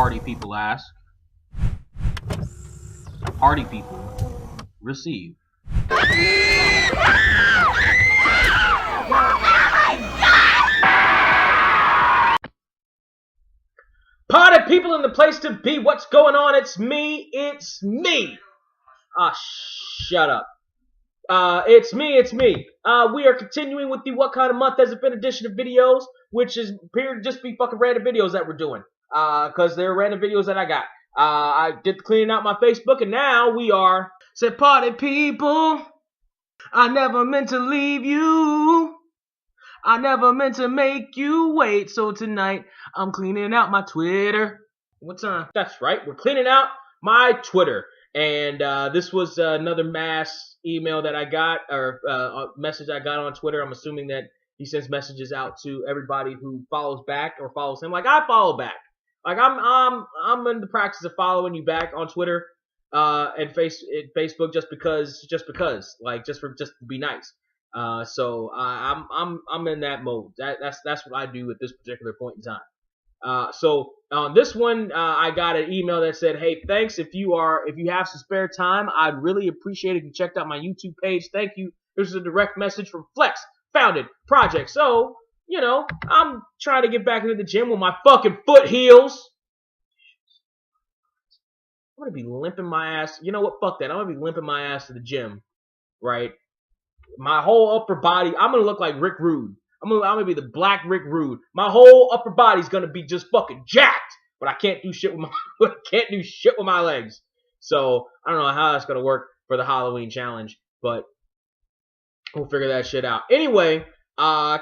Party people ask. Party people receive. Party people in the place to be. What's going on? It's me. Shut up. It's me. We are continuing with the What Kind of Month Has It Been edition of videos, which is appear to just be fucking random videos that we're doing. Cause they're random videos that I got. I did cleaning out my Facebook, and now we are. Said party people, I never meant to leave you. I never meant to make you wait. So tonight, I'm cleaning out my Twitter. What's on? That's right, we're cleaning out my Twitter. And this was another mass email that I got, or message I got on Twitter. I'm assuming that he sends messages out to everybody who follows back or follows him. Like I follow back. Like I'm in the practice of following you back on Twitter and Facebook just because, like just to be nice. So I'm in that mode. That's what I do at this particular point in time. So on this one, I got an email that said, "Hey, thanks. If you have some spare time, I'd really appreciate it if you checked out my YouTube page. Thank you." This is a direct message from Flex Founded Project. So, you know, I'm trying to get back into the gym with my fucking foot heels. I'm gonna be limping my ass. You know what? Fuck that. I'm gonna be limping my ass to the gym, right? My whole upper body. I'm gonna look like Rick Rude. I'm gonna be the Black Rick Rude. My whole upper body's gonna be just fucking jacked, but I can't do shit with my legs. So I don't know how that's gonna work for the Halloween challenge, but we'll figure that shit out. Anyway,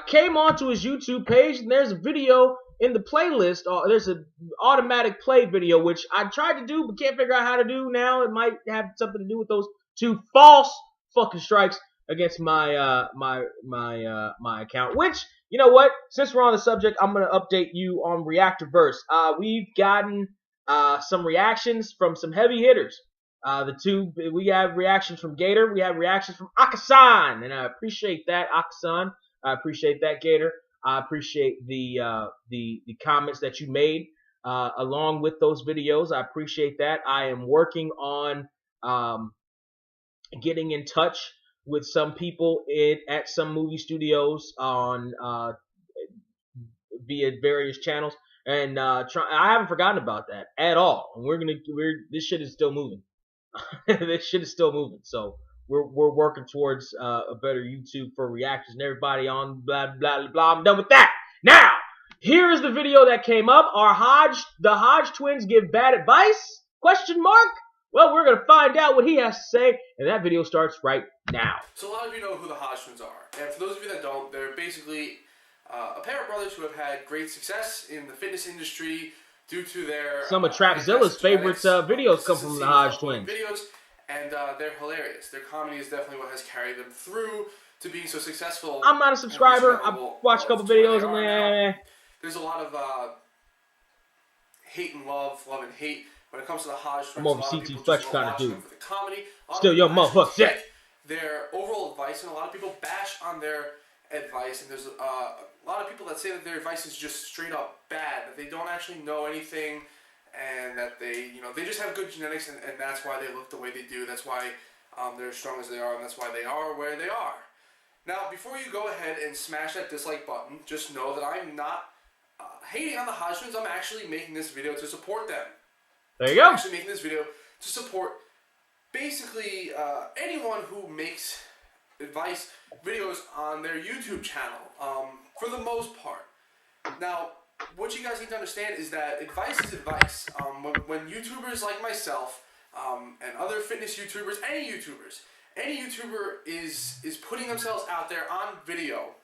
came onto his YouTube page, and there's a video in the playlist. There's an automatic play video, which I tried to do but can't figure out how to do now. It might have something to do with those two false fucking strikes against my my account. Which, you know what? Since we're on the subject, I'm gonna update you on Reactiverse. We've gotten some reactions from some heavy hitters. We have reactions from Gator, we have reactions from Akasan, and I appreciate that, Akasan. I appreciate that, Gator. I appreciate the comments that you made along with those videos. I appreciate that. I am working on getting in touch with some people at some movie studios on via various channels, and I haven't forgotten about that at all. And this shit is still moving. This shit is still moving. So we're working towards a better YouTube for reactions and everybody on blah blah blah. I'm done with that. Now here is the video that came up. The Hodge twins give bad advice? ? Well, we're gonna find out what he has to say, and that video starts right now. So a lot of you know who the Hodge twins are, and for those of you that don't, they're basically a pair of brothers who have had great success in the fitness industry due to their some of Trapzilla's favorite videos come from the Hodge twins. Videos, and they're hilarious. Their comedy is definitely what has carried them through to being so successful. I'm not a subscriber. I've watched a couple videos, and there's a lot of hate and love and hate when it comes to the Hodge twins. I'm more of a CT Fletch kind of dude. For the comedy. Still, yo, motherfucker, sick. Their overall advice, and a lot of people bash on their advice, and there's a lot of people that say that their advice is just straight up bad, that they don't actually know anything, and that they just have good genetics, and that's why they look the way they do. That's why they're as strong as they are, and that's why they are where they are. Now, before you go ahead and smash that dislike button, just know that I'm not hating on the Hodge twins. I'm actually making this video to support them. There you go. I'm actually making this video to support basically anyone who makes advice videos on their YouTube channel, for the most part. Now, what you guys need to understand is that advice is advice. When YouTubers like myself and other fitness YouTubers, any YouTuber is putting themselves out there on video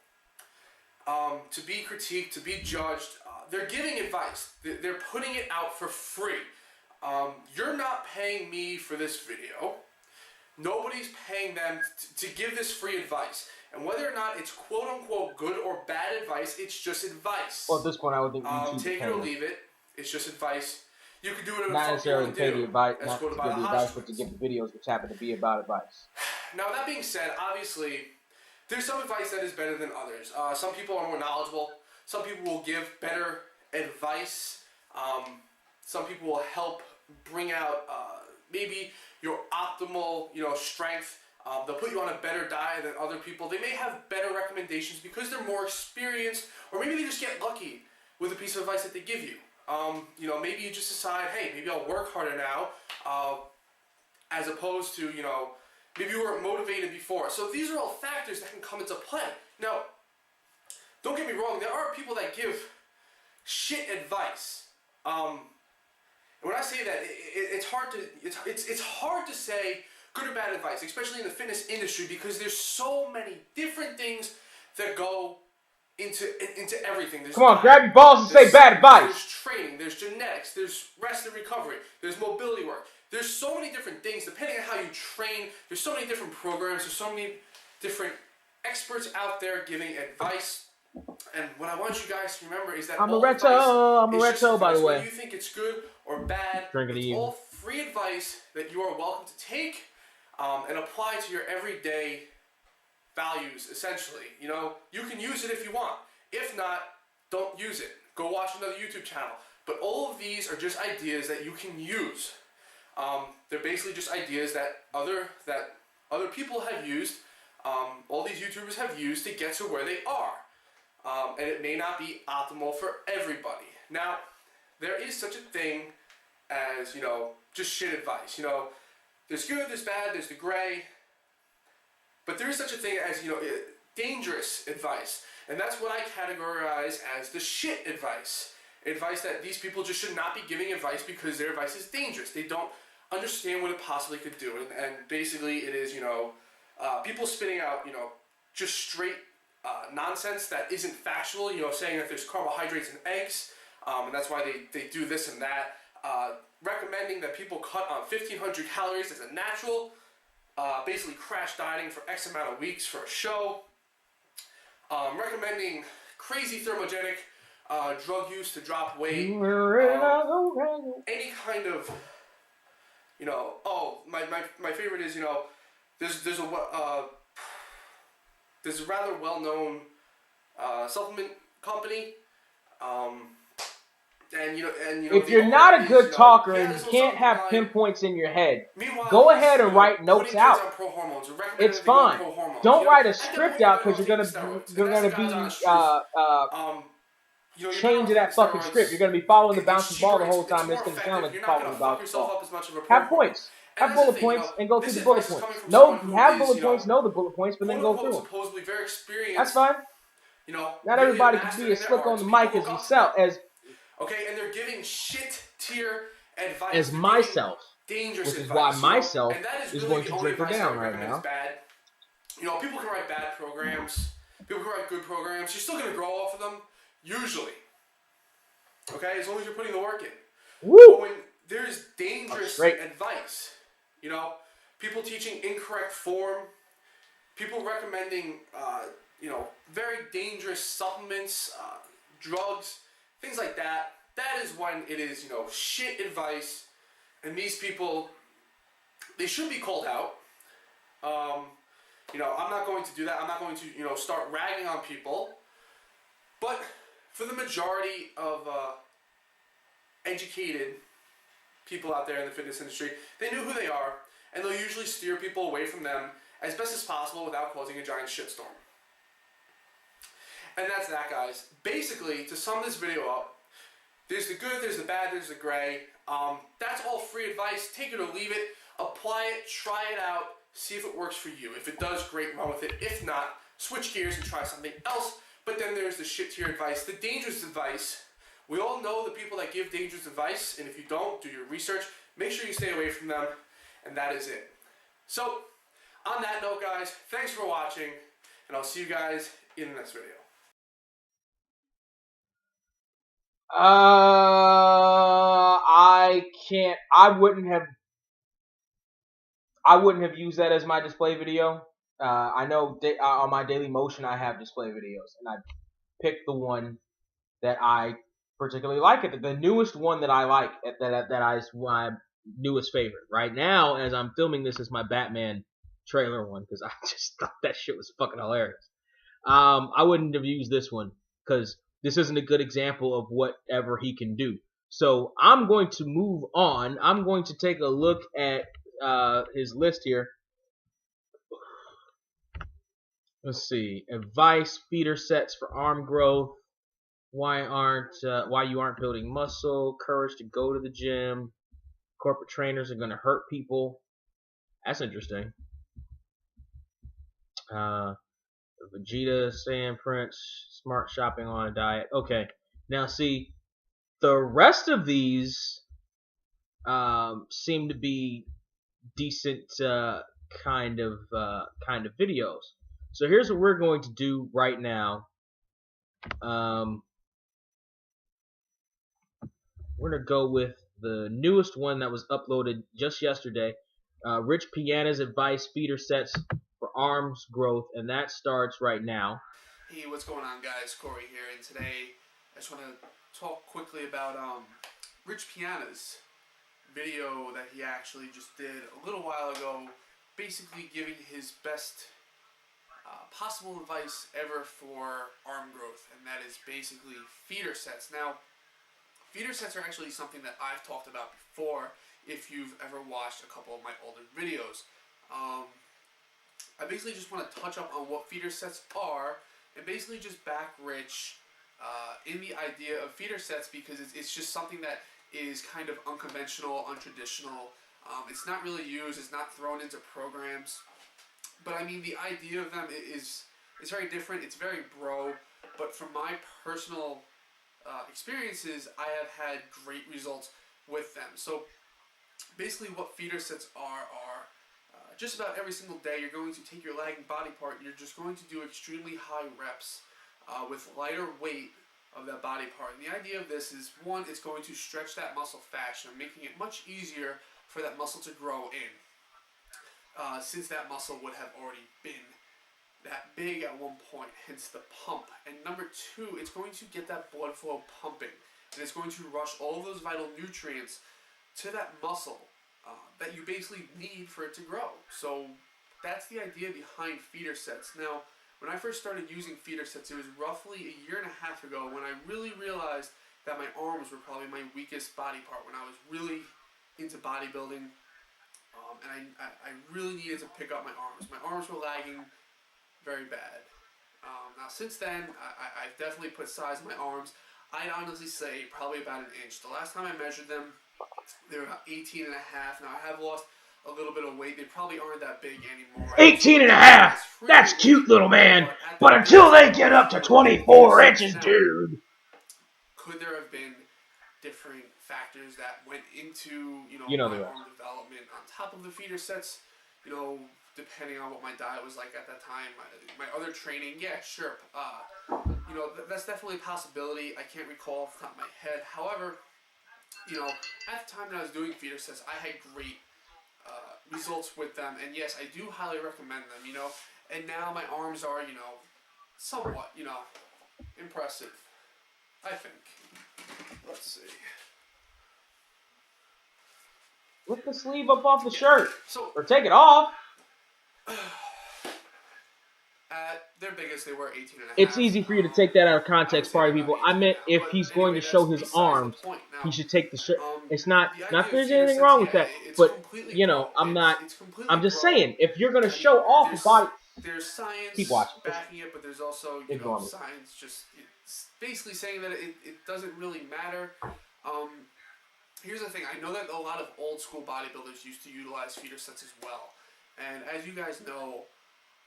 to be critiqued, to be judged, they're giving advice. They're putting it out for free. You're not paying me for this video. Nobody's paying them to give this free advice. And whether or not it's quote-unquote good or bad advice, it's just advice. Well, at this point, I would think YouTube take it or leave it. It's just advice. You can do it. Not necessarily pay the advice, not to give the advice, but to give the videos which happen to be about advice. Now, that being said, obviously, there's some advice that is better than others. Some people are more knowledgeable. Some people will give better advice. Some people will help bring out maybe your optimal, strength. They'll put you on a better diet than other people. They may have better recommendations because they're more experienced, or maybe they just get lucky with a piece of advice that they give you. Maybe you just decide, hey, maybe I'll work harder now, as opposed to, maybe you weren't motivated before. So these are all factors that can come into play. Now, don't get me wrong, there are people that give shit advice. And when I say that, it's hard to say good or bad advice, especially in the fitness industry, because there's so many different things that go into everything. Come on, grab your balls and say bad advice. There's training, there's genetics, there's rest and recovery, there's mobility work. There's so many different things depending on how you train. There's so many different programs. There's so many different experts out there giving advice. And what I want you guys to remember is that I'm a retro, by the way. Whether you think it's good or bad, it's all free advice that you are welcome to take and apply to your everyday values, essentially. You can use it if you want. If not, don't use it. Go watch another YouTube channel. But all of these are just ideas that you can use. They're basically just ideas that other people have used, all these YouTubers have used to get to where they are. And it may not be optimal for everybody. Now, there is such a thing as, just shit advice. There's good, there's bad, there's the gray. But there is such a thing as, dangerous advice. And that's what I categorize as the shit advice. Advice that these people just should not be giving advice because their advice is dangerous. They don't understand what it possibly could do. And basically it is, people spitting out, just straight nonsense that isn't factual, saying that there's carbohydrates in eggs, and that's why they do this and that. Recommending that people cut on 1,500 calories as a natural, basically crash dieting for X amount of weeks for a show. Recommending crazy thermogenic drug use to drop weight. Any kind of, my favorite is, there's a rather well-known supplement company, if you're not a good talker and you can't have pinpoints in your head, go ahead and write notes out. It's fine. Don't write a script out because you're gonna be chained to that fucking script. You're gonna be following the bouncing ball the whole time. And it's gonna sound like you're following the bouncing ball. Have points. Have bullet points and go through the bullet points. Have bullet points, know the bullet points, but then go through them. That's fine. Not everybody can be as slick on the mic as himself, okay, and they're giving shit tier advice. As myself. Dangerous which is advice, why myself is really going to drink her down right now. Bad. People can write bad programs. People can write good programs. You're still going to grow off of them, usually. Okay, as long as you're putting the work in. Woo! But when there's dangerous advice, people teaching incorrect form, people recommending, very dangerous supplements, drugs, things like that. That is when it is, shit advice. And these people, they should be called out. I'm not going to do that. I'm not going to, start ragging on people. But for the majority of educated people out there in the fitness industry, they know who they are, and they'll usually steer people away from them as best as possible without causing a giant shitstorm. And that's that, guys. Basically, to sum this video up, there's the good, there's the bad, there's the gray. That's all free advice. Take it or leave it. Apply it, try it out, see if it works for you. If it does, great, run with it. If not, switch gears and try something else. But then there's the shit tier advice, the dangerous advice. We all know the people that give dangerous advice, and if you don't, do your research. Make sure you stay away from them, and that is it. So, on that note, guys, thanks for watching, and I'll see you guys in the next video. I wouldn't have used that as my display video. I know on my Daily Motion I have display videos, and I picked the one that I particularly like. The newest one that I like, that is my newest favorite. Right now, as I'm filming this, is my Batman trailer one, because I just thought that shit was fucking hilarious. I wouldn't have used this one, because this isn't a good example of whatever he can do. So I'm going to move on. I'm going to take a look at his list here. Let's see. Advice, feeder sets for arm growth. Why you aren't building muscle? Courage to go to the gym. Corporate trainers are going to hurt people. That's interesting. Vegeta, Saiyan Prince, smart shopping on a diet. Okay, now see, the rest of these seem to be decent kind of videos. So here's what we're going to do right now. We're gonna go with the newest one that was uploaded just yesterday. Rich Piana's advice feeder sets for arms growth, and that starts right now. Hey, what's going on, guys? Corey here, and today I just want to talk quickly about Rich Piana's video that he actually just did a little while ago, basically giving his best possible advice ever for arm growth, and that is basically feeder sets. Now, feeder sets are actually something that I've talked about before if you've ever watched a couple of my older videos. I basically just want to touch up on what feeder sets are and basically just back Rich in the idea of feeder sets, because it's just something that is kind of unconventional, untraditional. It's not really used, it's not thrown into programs. But I mean, the idea of them is very different, it's very bro, but from my personal experiences, I have had great results with them. So basically what feeder sets are just about every single day you're going to take your lagging body part and you're just going to do extremely high reps with lighter weight of that body part. And the idea of this is, one, it's going to stretch that muscle faster, making it much easier for that muscle to grow in, since that muscle would have already been that big at one point, hence the pump. And number two, it's going to get that blood flow pumping, and it's going to rush all of those vital nutrients to that muscle that you basically need for it to grow. So that's the idea behind feeder sets. Now, when I first started using feeder sets, it was roughly a year and a half ago when I really realized that my arms were probably my weakest body part, when I was really into bodybuilding, and I really needed to pick up my arms. My arms were lagging very bad. Now since then, I've definitely put size in my arms. I'd honestly say probably about an inch. The last time I measured them, they were about 18 and a half. Now I have lost a little bit of weight. They probably aren't that big anymore. 18 and a half! That's cute, little man! But until they get up to 24 inches, dude! Could there have been different factors that went into, my arm development on top of the feeder sets? Depending on what my diet was like at that time, my other training, yeah, sure. That's definitely a possibility. I can't recall off the top of my head. However, at the time that I was doing feeder sets, I had great results with them, and yes, I do highly recommend them, and now my arms are, somewhat, impressive, I think. Let's see. Lift the sleeve up off the shirt, so, or take it off. At their biggest, they were 18 and a half. It's easy for you to take that out of context, party people. I meant if he's going to show his arms, he should take the shirt. It's not there's anything wrong with that, but I'm just saying, if you're going to show off the body, there's science keep watching. Backing it, but there's also science just basically saying that it doesn't really matter. Here's the thing, I know that a lot of old school bodybuilders used to utilize feeder sets as well. And as you guys know,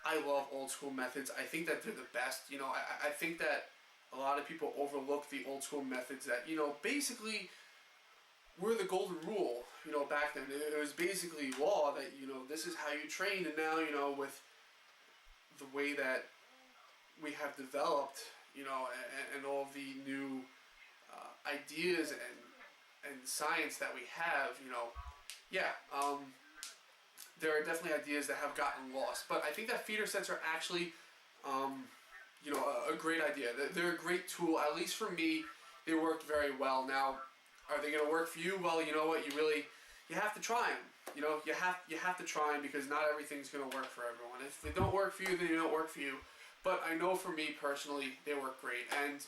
I love old school methods. I think that they're the best. I think that a lot of people overlook the old school methods that, basically were the golden rule, back then. It was basically law that, this is how you train. And now, with the way that we have developed, and all of the new ideas and science that we have, there are definitely ideas that have gotten lost. But I think that feeder sets are actually, a great idea. They're a great tool. At least for me, they worked very well. Now, are they going to work for you? Well, you know what? You have to try them. You have to try them, because not everything's going to work for everyone. If they don't work for you, then they don't work for you. But I know for me personally, they work great. And,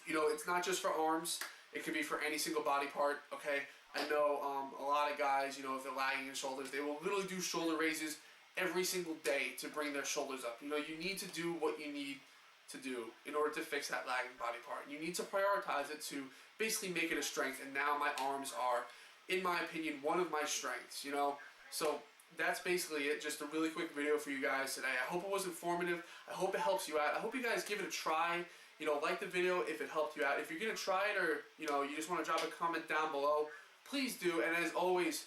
it's not just for arms. It could be for any single body part, okay? I know a lot of guys, you know, if they're lagging in shoulders, they will literally do shoulder raises every single day to bring their shoulders up. You know, you need to do what you need to do in order to fix that lagging body part. You need to prioritize it to basically make it a strength, and now my arms are, in my opinion, one of my strengths, you know? So that's basically it. Just a really quick video for you guys today. I hope it was informative. I hope it helps you out. I hope you guys give it a try. You know, like the video if it helped you out. If you're going to try it, or, you know, you just want to drop a comment down below, please do. And as always,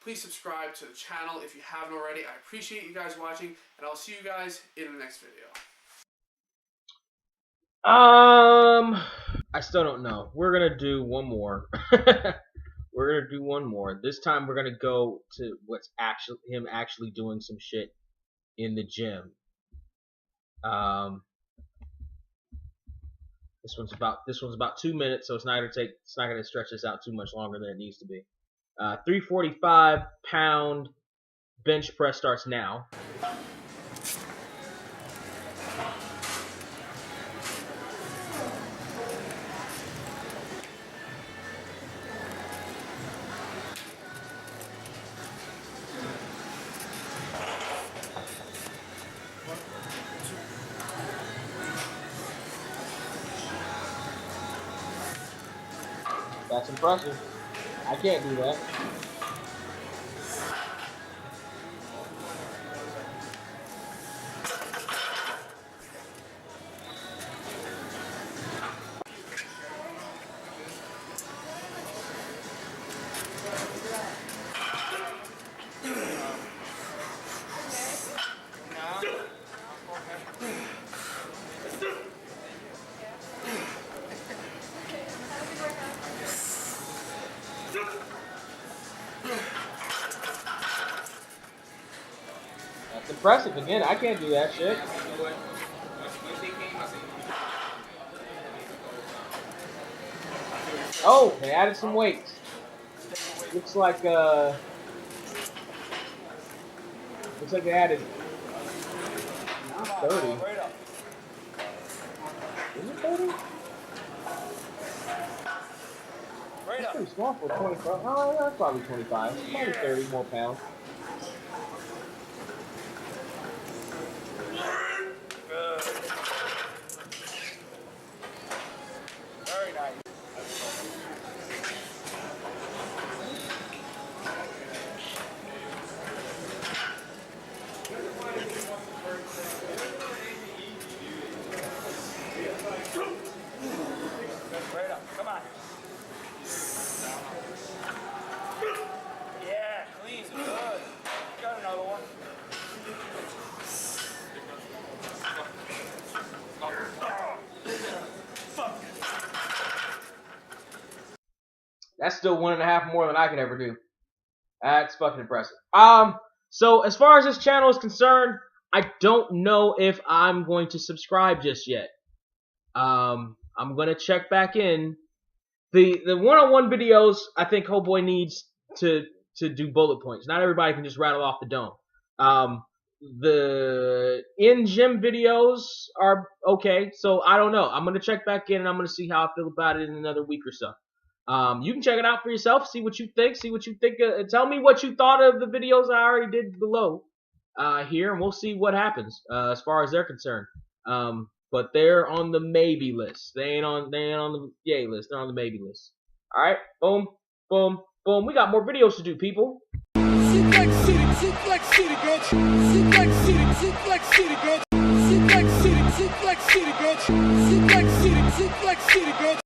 please subscribe to the channel if you haven't already. I appreciate you guys watching, and I'll see you guys in the next video. I still don't know. We're gonna do one more. We're gonna do one more. This time we're gonna go to what's actually him actually doing some shit in the gym. This one's about 2 minutes, so it's not gonna stretch this out too much longer than it needs to be. 345-pound bench press starts now. That's impressive. I can't do that. That's impressive. Again, I can't do that shit. Oh, they added some weights. Looks like they added 30. Is it 30? That's pretty small for 25. Oh, that's probably 25. Probably 30 more pounds. Very nice. Right up, come on. Yeah, clean, good. Got another one. That's still 1.5 more than I could ever do. That's fucking impressive. So as far as this channel is concerned, I don't know if I'm going to subscribe just yet. I'm gonna check back in. The one-on-one videos, I think Homeboy needs to do bullet points. Not everybody can just rattle off the dome. The in-gym videos are okay, so I don't know. I'm gonna check back in and I'm gonna see how I feel about it in another week or so. You can check it out for yourself, see what you think, tell me what you thought of the videos I already did below here, and we'll see what happens as far as they're concerned. But they're on the maybe list. They ain't on the yay list. They're on the maybe list. All right, boom, boom, boom. We got more videos to do, people. Suplex City, Suplex City, bitch. Suplex City, Suplex City, bitch. Suplex City, Suplex City, bitch. Suplex City, Suplex City, bitch.